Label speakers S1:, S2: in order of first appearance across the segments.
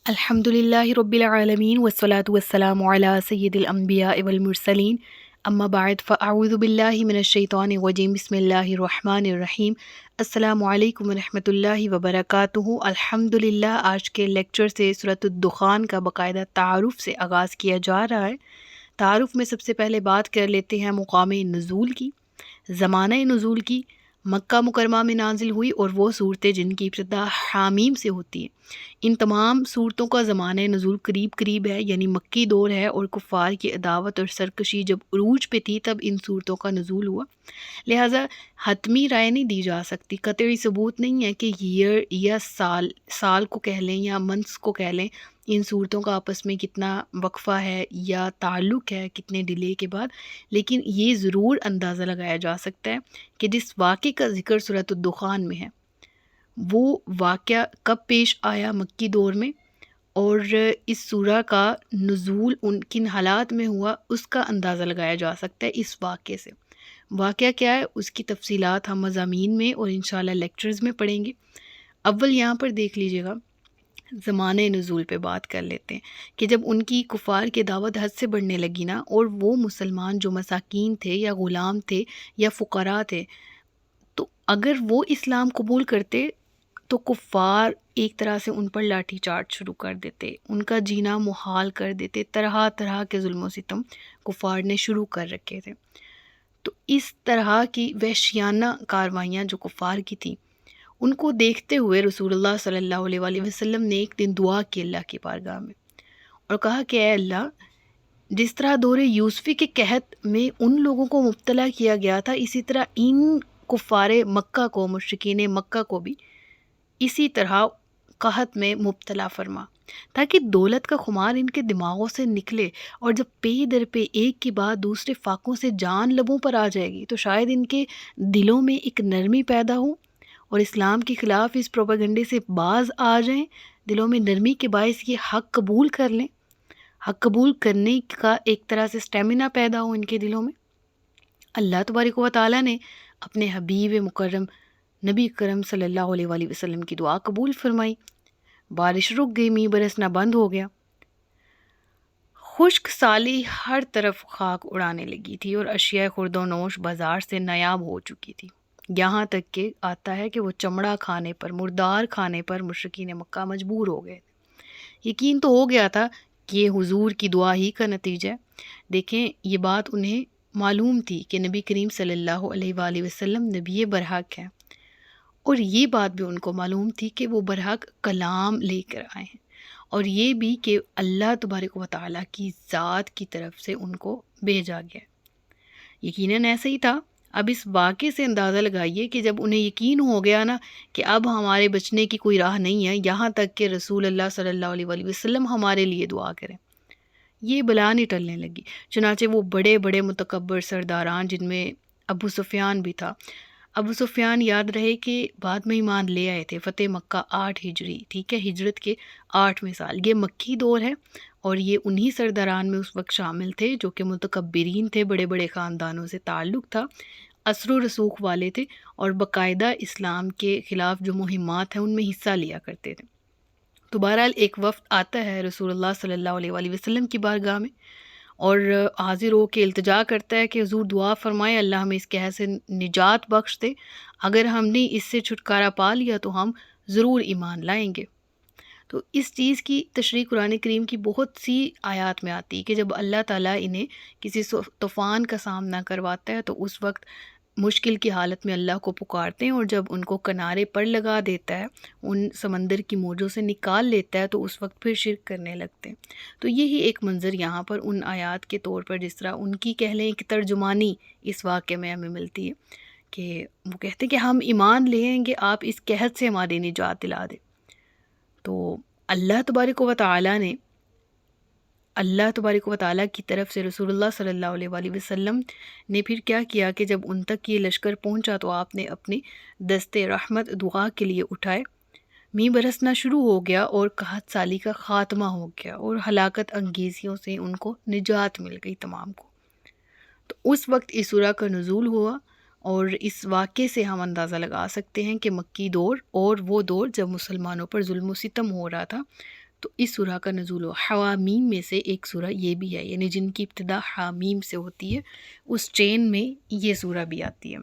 S1: الحمدللہ رب العالمین والصلاة والسلام علی سید الانبیاء والمرسلین اما بعد فاعوذ باللہ من الشیطان الرجیم بسم اللہ الرحمن الرحیم۔ السلام علیکم ورحمۃ اللہ وبرکاتہ۔ الحمدللہ آج کے لیکچر سے سورۃ الدخان کا باقاعدہ تعارف سے آغاز کیا جا رہا ہے۔ تعارف میں سب سے پہلے بات کر لیتے ہیں مقام نزول کی، زمانہ نزول کی۔ مکہ مکرمہ میں نازل ہوئی اور وہ صورتیں جن کی ابتدا حامیم سے ہوتی ہے۔ ان تمام صورتوں کا زمانہ نزول قریب قریب ہے، یعنی مکی دور ہے، اور کفار کی عداوت اور سرکشی جب عروج پہ تھی تب ان صورتوں کا نزول ہوا۔ لہٰذا حتمی رائے نہیں دی جا سکتی، قطعی ثبوت نہیں ہے کہ ایئر یا سال کو کہہ لیں یا منتھس کو کہہ لیں، ان صورتوں کا آپس میں کتنا وقفہ ہے یا تعلق ہے کتنے ڈیلے کے بعد، لیکن یہ ضرور اندازہ لگایا جا سکتا ہے کہ جس واقعے کا ذکر سورۃ الدخان میں ہے وہ واقعہ کب پیش آیا مکی دور میں، اور اس سورہ کا نزول ان کن حالات میں ہوا، اس کا اندازہ لگایا جا سکتا ہے اس واقعے سے۔ واقعہ کیا ہے اس کی تفصیلات ہم مضامین میں اور انشاءاللہ لیکچرز میں پڑھیں گے۔ اول یہاں پر دیکھ لیجئے گا، زمانہ نزول پہ بات کر لیتے ہیں کہ جب ان کی کفار کی دعوت حد سے بڑھنے لگی نا، اور وہ مسلمان جو مساکین تھے یا غلام تھے یا فقراء تھے، تو اگر وہ اسلام قبول کرتے تو کفار ایک طرح سے ان پر لاٹھی چارج شروع کر دیتے، ان کا جینا محال کر دیتے، طرح طرح کے ظلم و ستم کفار نے شروع کر رکھے تھے۔ تو اس طرح کی وحشیانہ کاروائیاں جو کفار کی تھیں، ان کو دیکھتے ہوئے رسول اللہ صلی اللہ علیہ وآلہ وسلم نے ایک دن دعا کی اللہ کی بارگاہ میں، اور کہا کہ اے اللہ، جس طرح دور یوسفی کے قحط میں ان لوگوں کو مبتلا کیا گیا تھا، اسی طرح ان کفار مکہ کو، مشرکین مکہ کو بھی اسی طرح قحط میں مبتلا فرما، تاکہ دولت کا خمار ان کے دماغوں سے نکلے، اور جب پہ در پہ ایک کے بعد دوسرے فاقوں سے جان لبوں پر آ جائے گی تو شاید ان کے دلوں میں ایک نرمی پیدا ہو اور اسلام کے خلاف اس پروپیگنڈے سے باز آ جائیں، دلوں میں نرمی کے باعث یہ حق قبول کر لیں، حق قبول کرنے کا ایک طرح سے سٹیمنا پیدا ہو ان کے دلوں میں۔ اللہ تبارک و تعالیٰ نے اپنے حبیب مکرم نبی کرم صلی اللہ علیہ وآلہ وسلم کی دعا قبول فرمائی، بارش رک گئی، میਂہ برسنا بند ہو گیا، خشک سالی ہر طرف خاک اڑانے لگی تھی اور اشیاء خورد و نوش بازار سے نایاب ہو چکی تھی، یہاں تک کہ آتا ہے کہ وہ چمڑا کھانے پر، مردار کھانے پر مشرکین مکہ مجبور ہو گئے۔ یقین تو ہو گیا تھا کہ یہ حضور کی دعا ہی کا نتیجہ ہے۔ دیکھیں، یہ بات انہیں معلوم تھی کہ نبی کریم صلی اللہ علیہ وآلہ وسلم نبی برحق ہیں، اور یہ بات بھی ان کو معلوم تھی کہ وہ برحق کلام لے کر آئے ہیں، اور یہ بھی کہ اللہ تبارک و تعالیٰ کی ذات کی طرف سے ان کو بھیجا گیا۔ یقیناً ایسا ہی تھا۔ اب اس واقعے سے اندازہ لگائیے کہ جب انہیں یقین ہو گیا نا کہ اب ہمارے بچنے کی کوئی راہ نہیں ہے، یہاں تک کہ رسول اللہ صلی اللہ علیہ وآلہ وسلم ہمارے لیے دعا کریں، یہ بلا نہیں ٹلنے لگی۔ چنانچہ وہ بڑے بڑے متکبر سرداران، جن میں ابو سفیان بھی تھا، ابو سفیان یاد رہے کہ بعد میں ایمان لے آئے تھے، فتح مکہ 8 ہجری، ٹھیک ہے، ہجرت کے 8ویں سال، یہ مکی دور ہے، اور یہ انہی سرداران میں اس وقت شامل تھے جو کہ متکبرین تھے، بڑے بڑے خاندانوں سے تعلق تھا، اثر و رسوخ والے تھے، اور باقاعدہ اسلام کے خلاف جو مہمات ہیں ان میں حصہ لیا کرتے تھے۔ تو بہرحال ایک وفد آتا ہے رسول اللہ صلی اللہ علیہ وآلہ وسلم کی بارگاہ میں، اور حاضر ہو کے التجا کرتا ہے کہ حضور دعا فرمائے، اللہ ہمیں اس قحط سے نجات بخش دے، اگر ہم نے اس سے چھٹکارا پا لیا تو ہم ضرور ایمان لائیں گے۔ تو اس چیز کی تشریح قرآن کریم کی بہت سی آیات میں آتی ہے کہ جب اللہ تعالیٰ انہیں کسی طوفان کا سامنا کرواتا ہے تو اس وقت مشکل کی حالت میں اللہ کو پکارتے ہیں، اور جب ان کو کنارے پر لگا دیتا ہے، ان سمندر کی موجوں سے نکال لیتا ہے، تو اس وقت پھر شرک کرنے لگتے ہیں۔ تو یہی ایک منظر یہاں پر ان آیات کے طور پر، جس طرح ان کی کہہ لیں ایک ترجمانی اس واقعے میں ہمیں ملتی ہے کہ وہ کہتے ہیں کہ ہم ایمان لیں گے، آپ اس قحط سے ہماری نجات دلا دیں۔ تو اللہ تبارک و تعالیٰ کی طرف سے رسول اللہ صلی اللہ علیہ وآلہ وسلم نے پھر کیا کیا کہ جب ان تک یہ لشکر پہنچا تو آپ نے اپنے دستے رحمت دعا کے لیے اٹھائے، میਂہ برسنا شروع ہو گیا، اور قحط سالی کا خاتمہ ہو گیا، اور ہلاکت انگیزیوں سے ان کو نجات مل گئی تمام کو۔ تو اس وقت اس سورہ کا نزول ہوا، اور اس واقعے سے ہم اندازہ لگا سکتے ہیں کہ مکی دور اور وہ دور جب مسلمانوں پر ظلم و ستم ہو رہا تھا، تو اس سورہ کا نزول ہوا۔ حوامیم میں سے ایک سورہ یہ بھی ہے، یعنی جن کی ابتدا حامیم سے ہوتی ہے، اس چین میں یہ سورہ بھی آتی ہے۔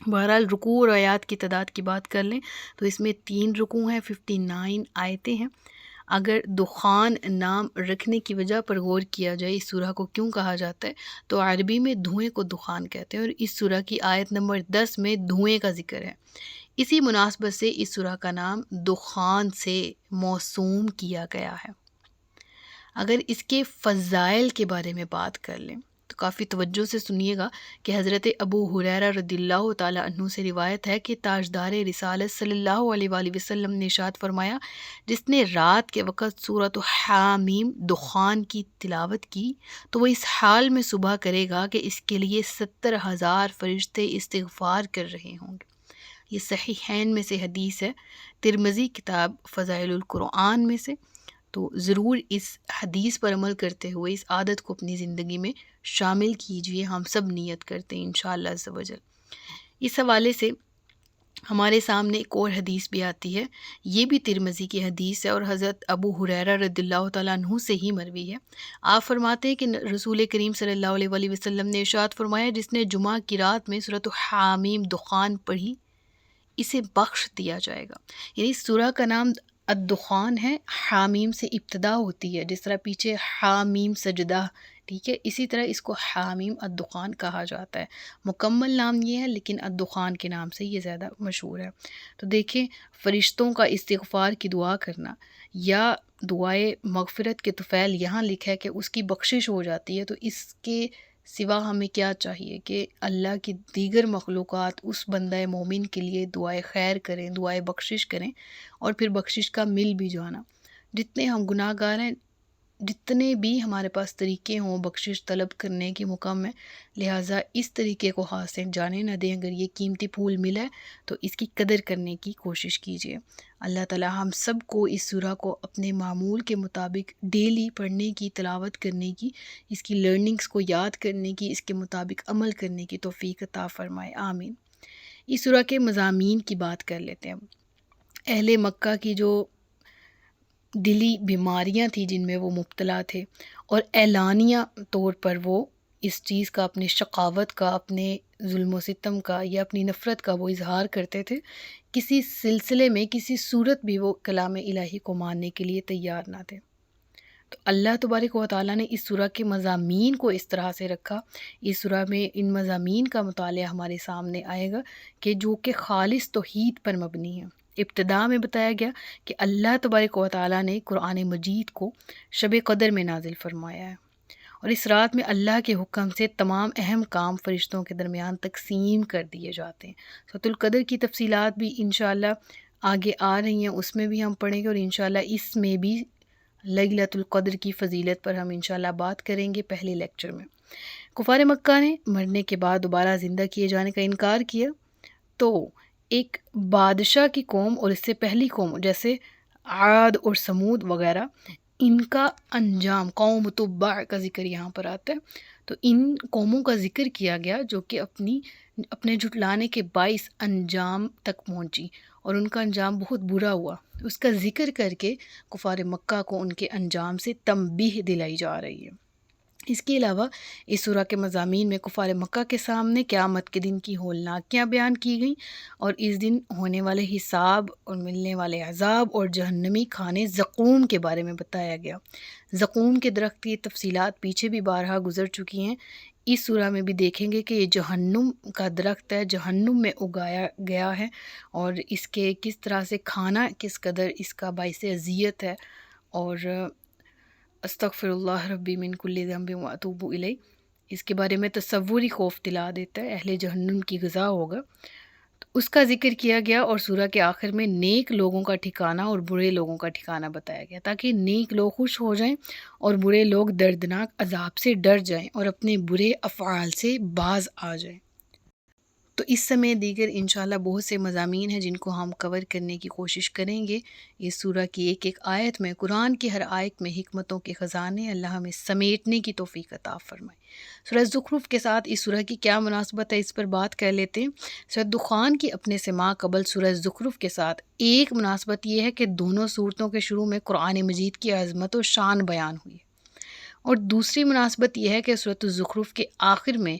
S1: بہرحال رکوع اور آیات کی تعداد کی بات کر لیں تو اس میں 3 رکوع ہیں، 59 آیتیں ہیں۔ اگر دخان نام رکھنے کی وجہ پر غور کیا جائے اس سورہ کو کیوں کہا جاتا ہے، تو عربی میں دھوئیں کو دخان کہتے ہیں، اور اس سورہ کی آیت نمبر 10 میں دھوئیں کا ذکر ہے۔ اسی مناسبت سے اس سورہ کا نام دخان سے موسوم کیا گیا ہے۔ اگر اس کے فضائل کے بارے میں بات کر لیں تو کافی توجہ سے سنیے گا کہ حضرت ابو ہریرہ رضی اللہ تعالیٰ عنہ سے روایت ہے کہ تاجدار رسالت صلی اللہ علیہ وآلہ وسلم نے ارشاد فرمایا، جس نے رات کے وقت سورۃ حامیم دخان کی تلاوت کی تو وہ اس حال میں صبح کرے گا کہ اس کے لیے 70,000 فرشتے استغفار کر رہے ہوں گے۔ یہ صحیحین میں سے حدیث ہے، ترمذی کتاب فضائل القرآن میں سے۔ تو ضرور اس حدیث پر عمل کرتے ہوئے اس عادت کو اپنی زندگی میں شامل کیجئے، ہم سب نیت کرتے ہیں انشاءاللہ عز و جل۔ اس حوالے سے ہمارے سامنے ایک اور حدیث بھی آتی ہے، یہ بھی ترمذی کی حدیث ہے اور حضرت ابو ہریرہ رضی اللہ تعالیٰ عنہ سے ہی مروی ہے۔ آپ فرماتے ہیں کہ رسول کریم صلی اللہ علیہ وآلہ وسلم نے ارشاد فرمایا، جس نے جمعہ کی رات میں سورۃ حامیم دخان پڑھی اسے بخش دیا جائے گا۔ یعنی سورہ کا نام الدخان ہے، حامیم سے ابتدا ہوتی ہے، جس طرح پیچھے حامیم سجدہ، ٹھیک ہے، اسی طرح اس کو حامیم الدخان کہا جاتا ہے۔ مکمل نام یہ ہے لیکن الدخان کے نام سے یہ زیادہ مشہور ہے۔ تو دیکھیں، فرشتوں کا استغفار کی دعا کرنا یا دعائے مغفرت کے طفیل یہاں لکھا ہے کہ اس کی بخشش ہو جاتی ہے، تو اس کے سوا ہمیں کیا چاہیے کہ اللہ کی دیگر مخلوقات اس بندہ مومن کے لیے دعائے خیر کریں، دعائے بخشش کریں، اور پھر بخشش کا مل بھی جانا۔ جتنے ہم گناہ گار ہیں، جتنے بھی ہمارے پاس طریقے ہوں بخشش طلب کرنے کے موقع میں، لہٰذا اس طریقے کو ہاتھ سے جانے نہ دیں۔ اگر یہ قیمتی پھول ملا ہے تو اس کی قدر کرنے کی کوشش کیجیے۔ اللہ تعالی ہم سب کو اس سورہ کو اپنے معمول کے مطابق ڈیلی پڑھنے کی، تلاوت کرنے کی، اس کی لرننگز کو یاد کرنے کی، اس کے مطابق عمل کرنے کی توفیق عطا فرمائے، آمین۔ اس سورہ کے مضامین کی بات کر لیتے ہیں۔ اہل مکہ کی جو دلی بیماریاں تھیں جن میں وہ مبتلا تھے، اور اعلانیہ طور پر وہ اس چیز کا، اپنے شقاوت کا، اپنے ظلم و ستم کا یا اپنی نفرت کا وہ اظہار کرتے تھے، کسی سلسلے میں کسی صورت بھی وہ کلام الہی کو ماننے کے لیے تیار نہ تھے۔ تو اللہ تبارک و تعالیٰ نے اس سورہ کے مضامین کو اس طرح سے رکھا، اس سورہ میں ان مضامین کا مطالعہ ہمارے سامنے آئے گا کہ جو کہ خالص توحید پر مبنی ہے۔ ابتدا میں بتایا گیا کہ اللہ تبارک و تعالیٰ نے قرآن مجید کو شب قدر میں نازل فرمایا ہے، اور اس رات میں اللہ کے حکم سے تمام اہم کام فرشتوں کے درمیان تقسیم کر دیے جاتے ہیں۔ سورۃ القدر کی تفصیلات بھی انشاءاللہ آگے آ رہی ہیں، اس میں بھی ہم پڑھیں گے، اور انشاءاللہ اس میں بھی لیلۃ القدر کی فضیلت پر ہم انشاءاللہ بات کریں گے پہلے لیکچر میں۔ کفار مکہ نے مرنے کے بعد دوبارہ زندہ کیے جانے کا انکار کیا، تو ایک بادشاہ کی قوم اور اس سے پہلی قوم جیسے عاد اور سمود وغیرہ، ان کا انجام، قوم تبع کا ذکر یہاں پر آتا ہے، تو ان قوموں کا ذکر کیا گیا جو کہ اپنے جھٹلانے کے باعث انجام تک پہنچی، اور ان کا انجام بہت برا ہوا۔ اس کا ذکر کر کے کفار مکہ کو ان کے انجام سے تنبیہ دلائی جا رہی ہے۔ اس کے علاوہ اس سورہ کے مضامین میں کفار مکہ کے سامنے قیامت کے دن کی ہولناکیاں بیان کی گئیں، اور اس دن ہونے والے حساب اور ملنے والے عذاب اور جہنمی کھانے زقوم کے بارے میں بتایا گیا۔ زقوم کے درخت کی تفصیلات پیچھے بھی بارہا گزر چکی ہیں، اس سورہ میں بھی دیکھیں گے کہ یہ جہنم کا درخت ہے، جہنم میں اگایا گیا ہے، اور اس کے کس طرح سے کھانا کس قدر اس کا باعث اذیت ہے، اور استغفر اللہ ربی من کل ذنب واتوب الیہ، اس کے بارے میں تصوری خوف دلا دیتا ہے، اہل جہنم کی غذا ہوگا، تو اس کا ذکر کیا گیا، اور سورہ کے آخر میں نیک لوگوں کا ٹھکانہ اور برے لوگوں کا ٹھکانہ بتایا گیا، تاکہ نیک لوگ خوش ہو جائیں اور برے لوگ دردناک عذاب سے ڈر جائیں اور اپنے برے افعال سے باز آ جائیں۔ تو اس سمے دیگر انشاءاللہ بہت سے مضامین ہیں جن کو ہم کور کرنے کی کوشش کریں گے۔ اس سورہ کی ایک ایک آیت میں، قرآن کی ہر آیت میں حکمتوں کے خزانے، اللہ ہمیں سمیٹنے کی توفیق عطا فرمائے۔ سورہ زخرف کے ساتھ اس سورہ کی کیا مناسبت ہے، اس پر بات کر لیتے ہیں۔ سورہ دخان کی اپنے سے ماں قبل سورہ زخرف کے ساتھ ایک مناسبت یہ ہے کہ دونوں صورتوں کے شروع میں قرآن مجید کی عظمت و شان بیان ہوئی ہے، اور دوسری مناسبت یہ ہے کہ سورۃ الزخرف کے آخر میں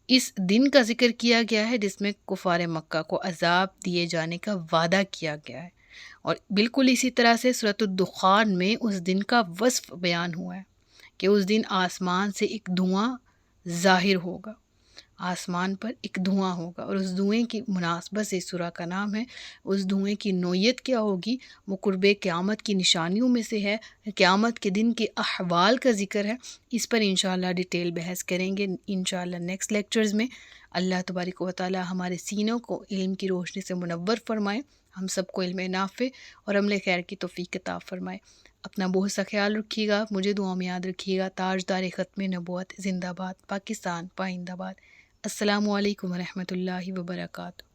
S1: اس دن کا ذکر کیا گیا ہے جس میں کفار مکہ کو عذاب دیے جانے کا وعدہ کیا گیا ہے، اور بالکل اسی طرح سے سورۃ الدخان میں اس دن کا وصف بیان ہوا ہے کہ اس دن آسمان سے ایک دھواں ظاہر ہوگا، آسمان پر ایک دھواں ہوگا، اور اس دھوئیں کی مناسبت سے اس سورہ کا نام ہے۔ اس دھوئیں کی نوعیت کیا ہوگی، وہ قرب قیامت کی نشانیوں میں سے ہے، قیامت کے دن کے احوال کا ذکر ہے۔ اس پر انشاءاللہ ڈیٹیل بحث کریں گے انشاءاللہ نیکسٹ لیکچرز میں۔ اللہ تبارک و تعالی ہمارے سینوں کو علم کی روشنی سے منور فرمائے، ہم سب کو علم نافع اور عمل خیر کی توفیق عطا فرمائے۔ اپنا بہت سا خیال رکھیے گا، مجھے دعا میں یاد رکھیے گا۔ تاجدار ختم نبوت زندہ باد، پاکستان پائندہ باد۔ السلام علیکم ورحمۃ اللہ وبرکاتہ۔